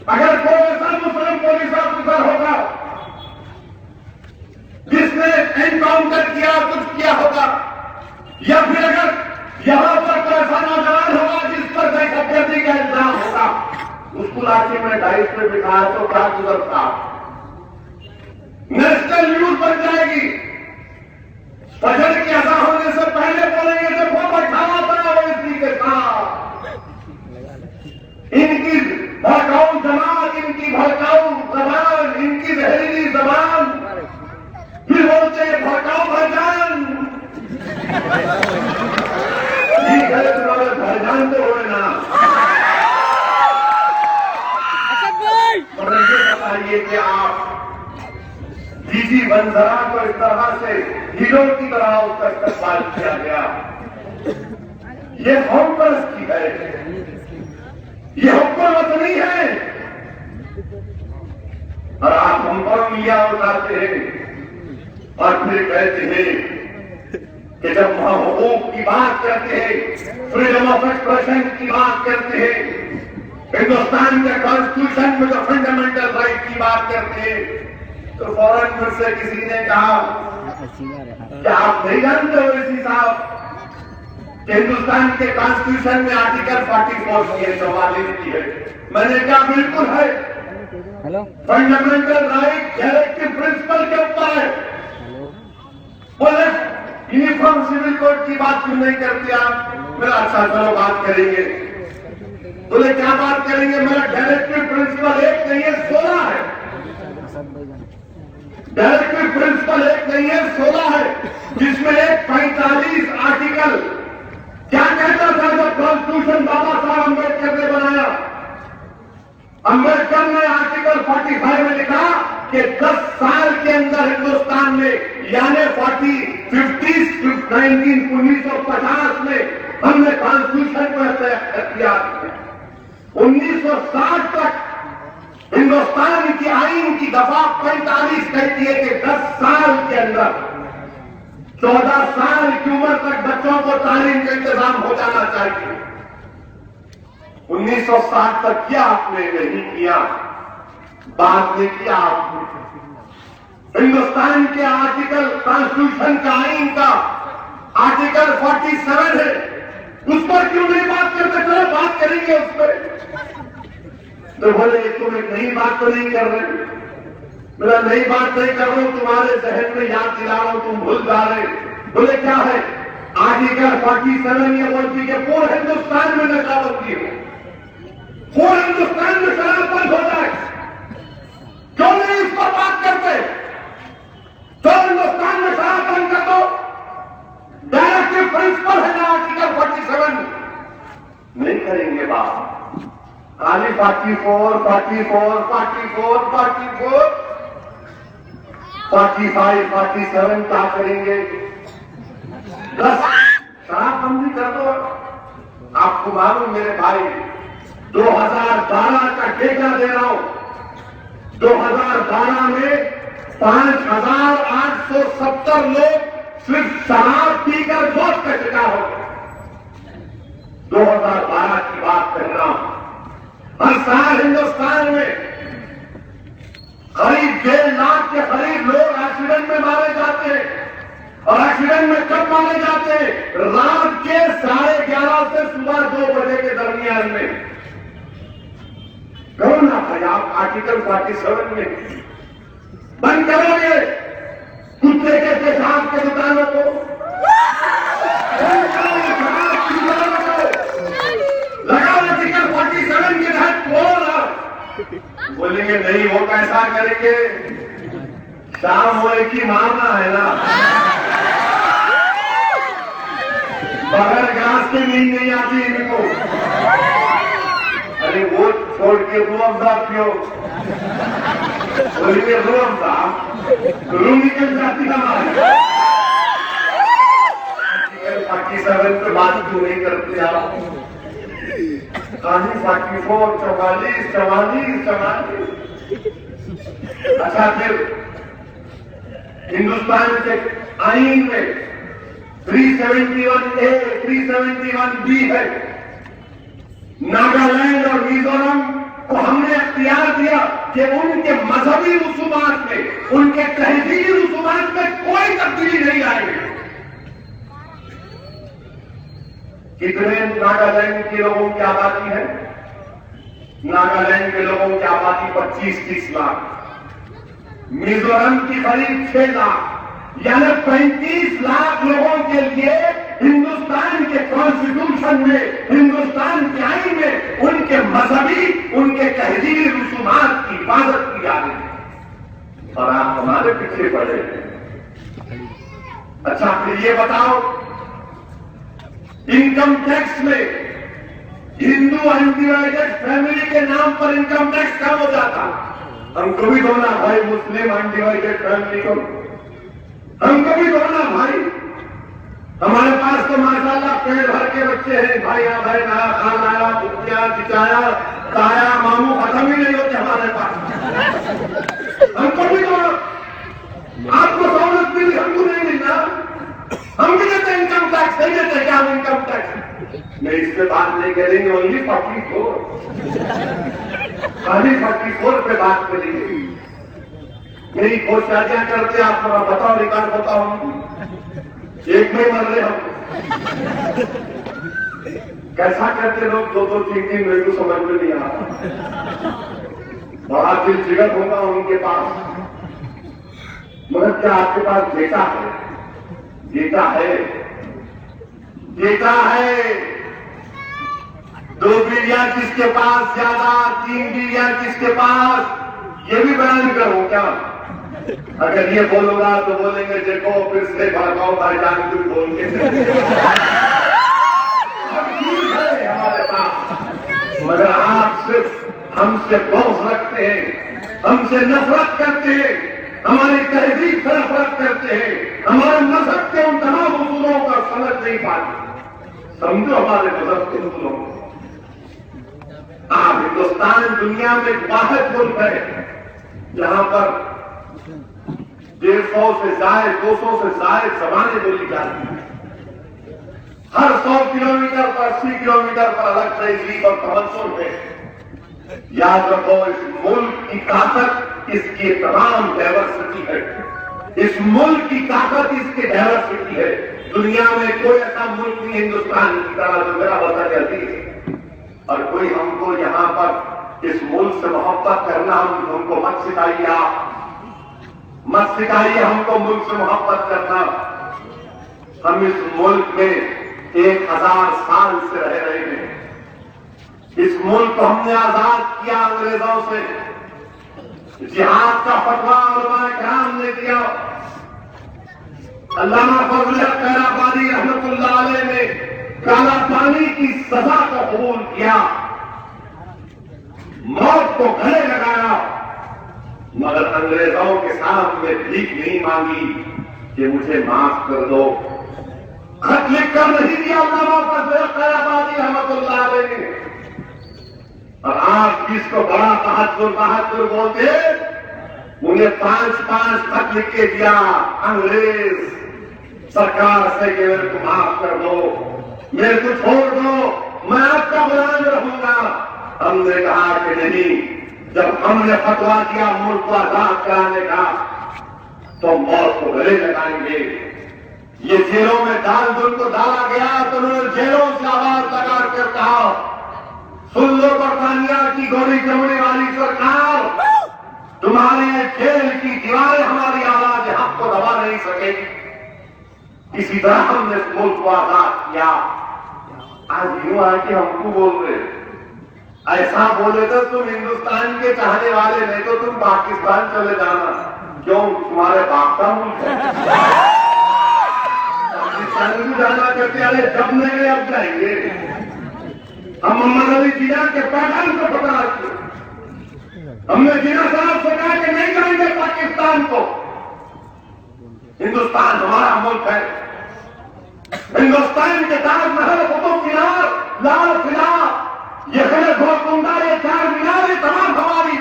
اگر کوئی ایسا مسلم پولیس آفیسر ہوگا جس نے انکاؤنٹر کیا، کچھ کیا ہوگا، یا پھر اگر یہاں پر کوئی ایسا نوجوان ہوگا جس پر دہشت گردی کا الزام ہوگا، اس کو لاٹھی میں 250 پہ بٹھایا تو کیا گزرتا؟ نیشنل نیوز بن جائے گی۔ فجر کی اذان ہونے سے پہلے بولیں گے کہ وہ بیٹھا تھا وہ اسی کے ساتھ، سی منظرہ کو اس طرح سے ہیرو کی طرح اس کا استقبال کیا گیا. یہ قوم پرستی ہے, یہ حکومت نہیں ہے. اور آپ ہم پر انگلیاں اٹھاتے ہیں اور پھر کہتے ہیں کہ جب وہاں حقوق کی بات کرتے ہیں, فریڈم آف ایکسپریشن کی بات کرتے ہیں, ہندوستان کے کانسٹیٹیوشن میں جو فنڈامنٹل رائٹ کی بات کرتے ہیں, تو فوراً مجھ سے کسی نے کہا کہ آپ نہیں جانتے ہو اسی صاحب کہ ہندوستان کے کانسٹیٹیوشن میں آرٹیکل 44 کی ہے, 44 کی ہے. میں نے کہا بالکل ہے, فنڈامنٹل رائٹ ڈائریکٹو پرنسپل کے اوپر ہے. بولے یونیفارم سول کوڈ کی بات کیوں نہیں کرتے آپ؟ میرا اچھا چلو بات کریں گے. بولے کیا بات کریں گے؟ میرا ڈائریکٹو پرنسپل ایک نہیں ہے 16 ہے. ڈائریکٹو پرنسپل ایک نہیں ہے 16 ہے, جس میں ایک 45 آرٹیکل کیا کہتا تھا جب کانسٹیٹیوشن بابا صاحب امبیڈکر نے بنایا. امبیڈکر نے آرٹیکل 45 میں لکھا کہ 10 سال کے اندر ہندوستان میں یعنی 1950 میں ہم نے کانسٹیٹیوشن کو اختیار کیا. 1960 تک ہندوستان کی آئین کی دفعہ 45 کہتی ہے کہ 10 سال کے اندر 14 سال کی عمر تک بچوں کو تعلیم کا انتظام ہو جانا چاہیے. 1960 تک کیا آپ نے نہیں کیا؟ بعد میں کیا آپ نے؟ ہندوستان کے آرٹیکل کانسٹیٹیوشن کا آئین کا آرٹیکل 47 ہے, اس پر کیوں نہیں بات کرتے؟ چلو بات کریں گے اس پر. تو بولے تم ایک نئی بات تو نہیں کر رہے. میرا نئی بات نہیں کر رہا ہوں, تمہارے ذہن میں یاد دلا رہا ہوں, تم بھول جا رہے. بولے کیا ہے؟ آرٹیکل 47 یہ بولتی کہ پورے ہندوستان میں نشہ بندی ہو, پورے ہندوستان میں شراب بند ہو جائے. کیوں نہیں اس پر بات کرتے؟ تو ہندوستان میں شراب بند کر دو. ڈائریکٹو پرنسپل ہے نا آرٹیکل 47. نہیں کریں گے بات. خالی 44 45 44 44 45 47 کیا کریں گے؟ 10 شراب بندی کر دو. آپ کو معلوم میرے بھائی 2012 کا ٹھیکہ دے رہا ہوں. 2012 میں 5870 لوگ صرف شراب پی کر موت کا شکار ہو گئے. 2012 کی بات کر رہا ہوں. ہر سال ہندوستان میں قریب 1.5 لاکھ کے قریب لوگ ایکسیڈنٹ میں مارے جاتے ہیں. اور ایکسیڈنٹ میں کب مارے جاتے ہیں؟ رات کے 11:30 سے صبح 2 بجے کے درمیان میں. کون ہے آپ آرٹیکل 47 میں بند کرو گے کتے کے پیشاب کے دکانوں کو؟ لگا آرٹیکل 47 کے تحت بول بولیں گے نہیں وہ کیسا کریں گے؟ شام ہوئے کی مارنا ہے نا, بغیر گھاس کے نیند نہیں آتی ان کو. ارے وہ چھوڑ کے روح افزا پیو. بولیں گے روح افزا روح نکل جاتی ہماری. 47 پہ بات کیوں نہیں کرتے آپ؟ کہانی 44 44. اچھا پھر ہندوستان کے آئین میں 371A 371B ہے. ناگالینڈ اور میزورم کو ہم نے اختیار دیا کہ ان کے مذہبی رسومات میں, ان کے تہذیبی رسومات میں کوئی تبدیلی نہیں آئے گی. کتنے ناگالینڈ کے لوگوں کی آبادی ہے؟ ناگالینڈ کے لوگوں کی آبادی 25-30 لاکھ. میزورم کی قریب 6 لاکھ. یعنی 35 لاکھ لوگوں کے لیے ہندوستان کے کانسٹیٹیوشن میں, ہندوستان کے آئین میں ان کے مذہبی, ان کے تہذیبی رسومات کی حفاظت کی جا رہی ہے. اور آپ ہمارے پیچھے پڑے. اچھا پھر یہ بتاؤ, انکم ٹیکس میں ہندو انڈیوائڈڈ فیملی کے نام پر انکم ٹیکس کم ہو جاتا. ہم کو بھی دونوں بھائی مسلم انڈیوائڈیڈ فیملی کو، ہم کو بھی دونوں بھائی، ہمارے پاس تو ماشاءاللہ پیٹ بھر کے بچے ہیں، بھائی بھائی نیا خان آیا، بھتیا چچایا تایا ماموں ختم ہی نہیں ہوتے ہمارے پاس، ہم کو بھی دونوں، آپ کو سہولت ملی ہم کو نہیں ملنا، ہم بھی دیتے انکم ٹیکس نہیں دیتے کیا؟ ہم انکم ٹیکس میں اس پہ بات نہیں کریں گے، اونلی 44 خالی 44 پہ بات کریں گے، میری کوششیں کرتے آپ کو بتاؤ ریکارڈ بتاؤ، ایک میں مر رہے ہم کیسا کرتے لوگ 2-3 دن میرے کو سمجھ میں نہیں آتا، بڑا دل جگر ہوگا ان کے پاس، مگر کیا آپ کے پاس بیٹا ہے؟ بیٹا ہے، بیٹا ہے، 2 بیویاں کس کے پاس زیادہ، 3 بیویاں کس کے پاس، یہ بھی بیان کروں کیا؟ اگر یہ بولوں گا تو بولیں گے دیکھو پھر سے بھاگاؤ بھائی جان کچھ بول کے ہمارے پاس، مگر آپ صرف ہم سے بغض رکھتے ہیں، ہم سے نفرت کرتے ہیں، ہماری تہذیب سے نفرت کرتے ہیں، ہمارے مذہب کے ان تمام اصولوں کا سمجھ نہیں پاتے، سمجھو ہمارے مذہب کے اصولوں کو۔ آپ ہندوستان دنیا میں واحد ملک ہے جہاں پر 150 سے زائد 200 سے زائد زبانیں بولی جاتی ہیں، ہر 100 کلومیٹر پر 80 کلومیٹر پر الگ تہذیب اور تمدن ہے۔ یاد رکھو اس ملک کی طاقت اس کی تمام ڈائیورسٹی ہے، اس ملک کی طاقت اس کی ڈائیورسٹی ہے، دنیا میں کوئی ایسا ملک نہیں ہندوستان کی طرح جو میرا وطن عزیز ہے، اور کوئی ہم کو یہاں پر اس ملک سے محبت کرنا ہم کو مت سکھائیے، مت سکھائیے ہم کو ملک سے محبت کرنا، ہم اس ملک میں 1000 سال سے رہ رہے ہیں، اس ملک کو ہم نے آزاد کیا انگریزوں سے، جہاد کا فتویٰ علماء کرام نے دیا، علامہ فضل حق خیرآبادی رحمت اللہ علیہ نے کالا پانی کی سزا کو قبول کیا، موت کو گلے لگایا، مگر انگریزوں کے سامنے بھیک نہیں مانگی کہ مجھے معاف کر دو، خط لکھ کر نہیں دیا علامہ فضل حق خیرآبادی رحمت اللہ علیہ نے، اور آپ جس کو بڑا بہادر بولتے انہیں 5 خط لکھ کے دیا انگریز سرکار سے کہ میرے کو معاف کر دو، میرے کو چھوڑ دو، میں آپ کا غلام رہوں گا۔ ہم نے کہا کہ نہیں، جب ہم نے فتویٰ دیا ملک کو آزاد کرانے کا تو موت کو گلے لگائیں گے۔ یہ جیلوں میں دل کو ڈالا گیا تو انہوں نے جیلوں سے آواز لگا کر کہا سن لو برطانیہ کی گولی چمڑی والی سرکار، تمہارے جیل کی دیواریں ہماری آواز حق کو دبا نہیں سکے گی۔ اسی طرح ہم نے اس ملک کو آزاد کیا۔ آج یوں آ کے ہم کو بول رہے، ایسا بولے تو تم ہندوستان کے چاہنے والے نہیں تو تم پاکستان چلے جانا، کیوں؟ تمہارے باپ کا ملک ہے، پاکستان بھی جانا کرتے، ارے جب نہیں گئے اب جائیں گے۔ ہم محمد علی جناح کے پیغام کو پکڑا کیا، ہم نے جناح صاحب سے کہا کہ نہیں جائیں گے پاکستان کو، ہندوستان ہمارا ملک ہے، ہندوستان کے تاج محل، قطب مینار، لال قلعہ، یہ خلے گولکنڈہ، یہ 4 میناریں تمام ہماری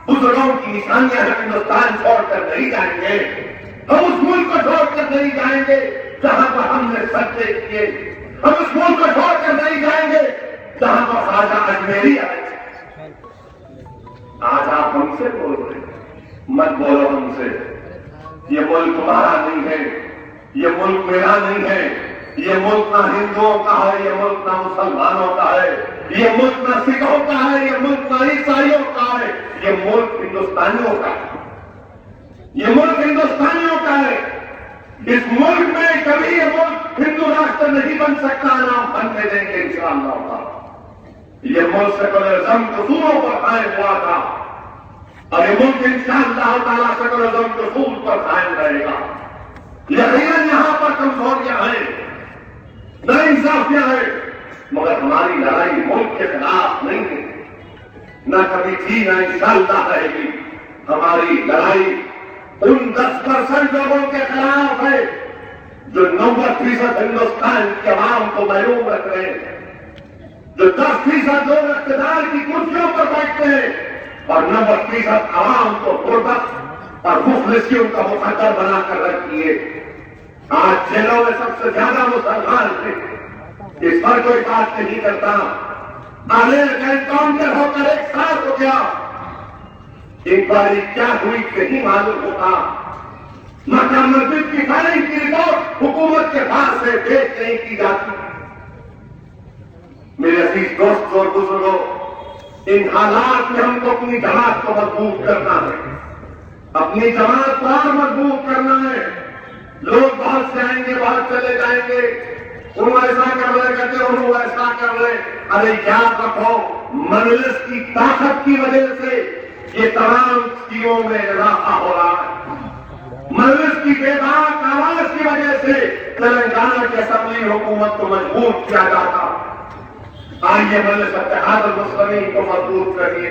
بزرگوں کی نشانیاں ہیں۔ ہندوستان چھوڑ کر نہیں جائیں گے، ہم اس ملک کو چھوڑ کر نہیں جائیں گے جہاں پر ہم نے سجدے کیے، ہم اس ملک کو چھوڑ کر نہیں جائیں گے جہاں پر خواجہ اجمیری آئے۔ آج آپ ہم سے بول رہے ہیں، مت بولو ہم سے، یہ ملک تمہارا نہیں ہے، یہ ملک میرا نہیں ہے، یہ ملک نہ ہندوؤں کا ہے، یہ ملک نہ مسلمانوں کا ہے، یہ ملک نہ سکھوں کا ہے، یہ ملک نہ عیسائیوں کا ہے، یہ ملک ہندوستانیوں کا ہے، یہ ملک ہندوستانیوں کا ہے۔ اس ملک میں کبھی یہ ملک ہندو راشٹر نہیں بن سکتا، نہ بننے دیں گے انشاءاللہ تعالی۔ یہ ملک سیکولرزم اصولوں پر قائم ہوا تھا، اور یہ ملک انشاءاللہ تعالی سیکولرزم کے اصول پر قائم رہے گا۔ یقیناً یہاں پر کمزوریاں ہیں، ناانصافیاں ہیں، مگر ہماری لڑائی ملک کے خلاف نہیں ہے، نہ کبھی تھی نہ انشاءاللہ رہے گی۔ ہماری لڑائی ان 10% لوگوں کے خلاف ہے جو 90% ہندوستان کے عوام کو محروم رکھ رہے ہیں، جو 10% لوگ اقتدار کی کرسیوں پر بیٹھتے ہیں اور 90% عوام کو غربت اور مفلسیوں کا مقدر بنا کر رکھی ہے۔ آج جیلوں میں سب سے زیادہ مسلمان ہیں، اس پر کوئی بات نہیں کرتا۔ عامر کا انکاؤنٹر ہو کر 1 سال ہو گیا، انکوائری کیا ہوئی کہیں معلوم ہوتا۔ مکہ مسجد کی فائرنگ کی رپورٹ حکومت کے پاس سے پیش نہیں کی جاتی۔ میرے عزیز دوست اور بزرگوں، ان حالات میں ہم کو اپنی جماعت کو مضبوط کرنا ہے، اپنی جماعت کو اور مضبوط کرنا ہے۔ لوگ بہت سے آئیں گے، بہت چلے جائیں گے، وہ ایسا کر رہے کہتے وہ ایسا کر رہے۔ ارے یاد رکھو، مجلس کی طاقت کی وجہ سے یہ تمام چیزوں میں اضافہ ہو رہا ہے۔ مجلس کی بے باک آواز کی وجہ سے تلنگانہ کی اسمبلی حکومت کو مجبور کیا جاتا۔ آئیے مجلس اتحاد المسلمین کو مضبوط کریے،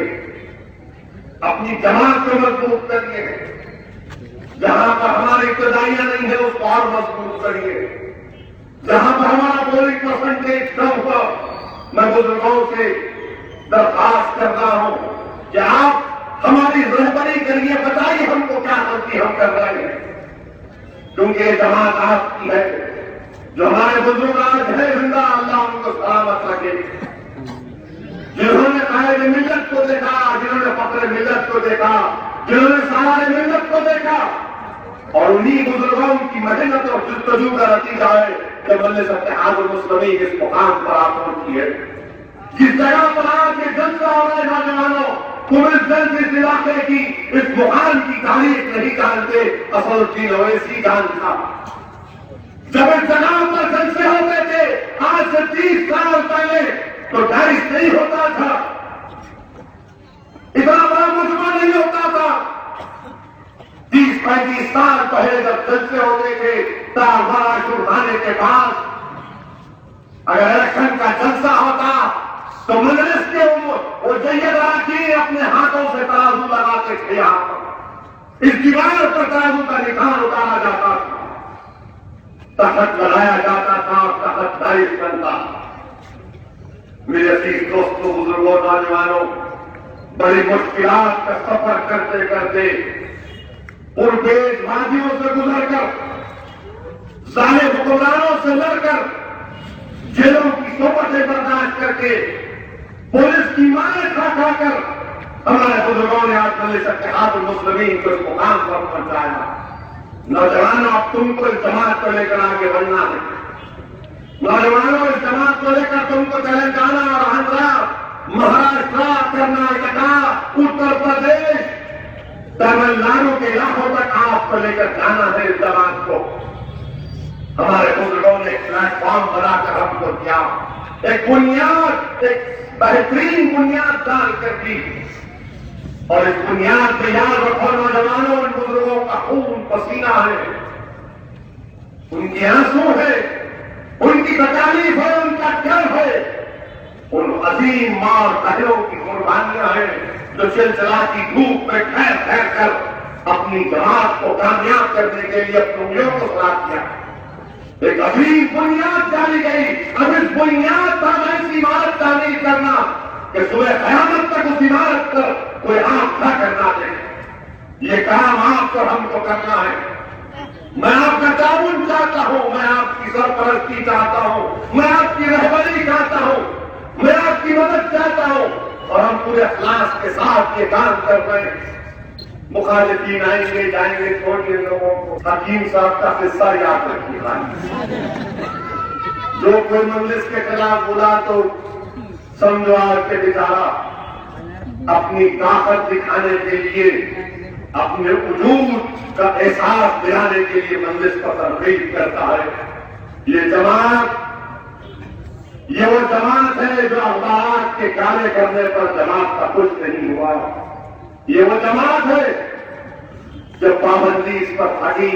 اپنی جماعت کو مضبوط کریے، جہاں پر ہماری ابتدائیاں نہیں ہے اس کو اور مضبوط کریے، جہاں پر ہمارا پولنگ پرسنٹیج کم ہوا۔ میں بزرگوں سے درخواست کر رہا ہوں کہ آپ ہماری رہبری کریے، بتائیے ہم کو کیا غلطی ہم کر رہے ہیں، کیونکہ یہ جماعت آپ کی ہے۔ جو ہمارے بزرگ آج ہے زندہ، اللہ ان کو سلامت رکھے، جنہوں نے قائد ملت کو دیکھا، جنہوں نے فخر ملت کو دیکھا، جنہوں نے سارے ملت کو دیکھا، اور انہی بزرگوں کی محنت اور جستجو کا نتیجہ ہے کہ مجلس اتحاد المسلمین اس مقام پر آپ پہنچی ہے۔ جس جگہ پر آج یہ جلسہ ہو رہا ہے نوجوانوں، تم اس جلسے اس علاقے کی، اس مقام کی تاریخ نہیں جانتے، اصل الدین اویسی جانتا۔ جب اس جگہ پر جلسے ہوتے تھے آج سے 30 سال پہلے تو ڈائس نہیں ہوتا تھا، اتنا بڑا مجمع نہیں ہوتا تھا۔ 30-35 سال پہلے جب جلسے ہوتے تھے تارمارا شرخانے کے پاس، اگر الیکشن کا جلسہ ہوتا تو مجلس کے وہ جید اراکین اپنے ہاتھوں سے ترازو لگا کے کھڑے آتا، اس دیوار پر ترازو کا نشان اتارا جاتا تھا، تخت لگایا جاتا تھا اور تخت دائز بنتا۔ میرے عزیز دوستوں، بزرگوں، نوجوانوں، بڑی مشکلات کا سفر کرتے کرتے پربیز وادیوں سے گزر کر، ظالم حکمرانوں سے لڑ کر، جیلوں کی صحبتیں برداشت کر کے، پولیس کی مارے کھا کھا کر ہمارے بزرگوں نے آج مجلس اتحاد المسلمین کو اس مقام پر پہنچایا۔ نوجوانوں، اب تم کو اس جماعت کو لے کر آگے بڑھنا ہے۔ نوجوانوں، اس جماعت کو لے کر تم کو تلنگانہ اور آندھرا، مہاراشٹر، کرناٹکا، اتر پردیش، تمل ناڈو کے علاقوں تک آپ کو لے کر جانا ہے۔ اس جماعت کو ہمارے بزرگوں نے ایک پلیٹ فارم بنا کر ہم کو دیا، ایک بنیاد، ایک بہترین بنیاد ڈال کر دی، اور اس بنیاد پہ یاد رکھو نوجوانوں، ان بزرگوں کا خون پسینہ ہے، ان کی آنسو ہے، ان کی تکالیف ہے، ان کا ڈر ہے، ان عظیم ماں اور بہنوں کی قربانیاں ہیں جو سلسلہ کی دھوپ میں ٹھہر ٹھہر کر اپنی جماعت کو کامیاب کرنے کے لیے اپنی انگلیوں کو خراب کیا۔ ایک عظیم بنیاد ڈالی گئی، اب اس بنیاد پر ایسی عمارت تعمیر کرنا کہ صبح قیامت تک اس عمارت پر کوئی آنکھ نہ کرنا دے، یہ کام آپ کو ہم کو کرنا ہے۔ میں آپ کا تعاون چاہتا ہوں، میں آپ کی سرپرستی چاہتا ہوں، میں آپ کی رہبری چاہتا ہوں، میں آپ کی مدد چاہتا ہوں، اور ہم پورے اخلاص کے ساتھ یہ کام کر رہے ہیں۔ مخالفین آئیں گے جائیں گے، چھوڑیے لوگوں کو۔ حکیم صاحب کا قصہ یاد رکھیے، جو کوئی مجلس کے خلاف بولا تو سمجھو آج کے بیچارہ اپنی طاقت دکھانے کے لیے، اپنے وجود کا احساس دلانے کے لیے مجلس پر تنقید کرتا ہے۔ یہ جماعت، یہ وہ جماعت ہے جو اخبارات کے کالے کرنے پر جماعت کا کچھ نہیں ہوا۔ یہ وہ جماعت ہے جب پابندی اس پر پھٹی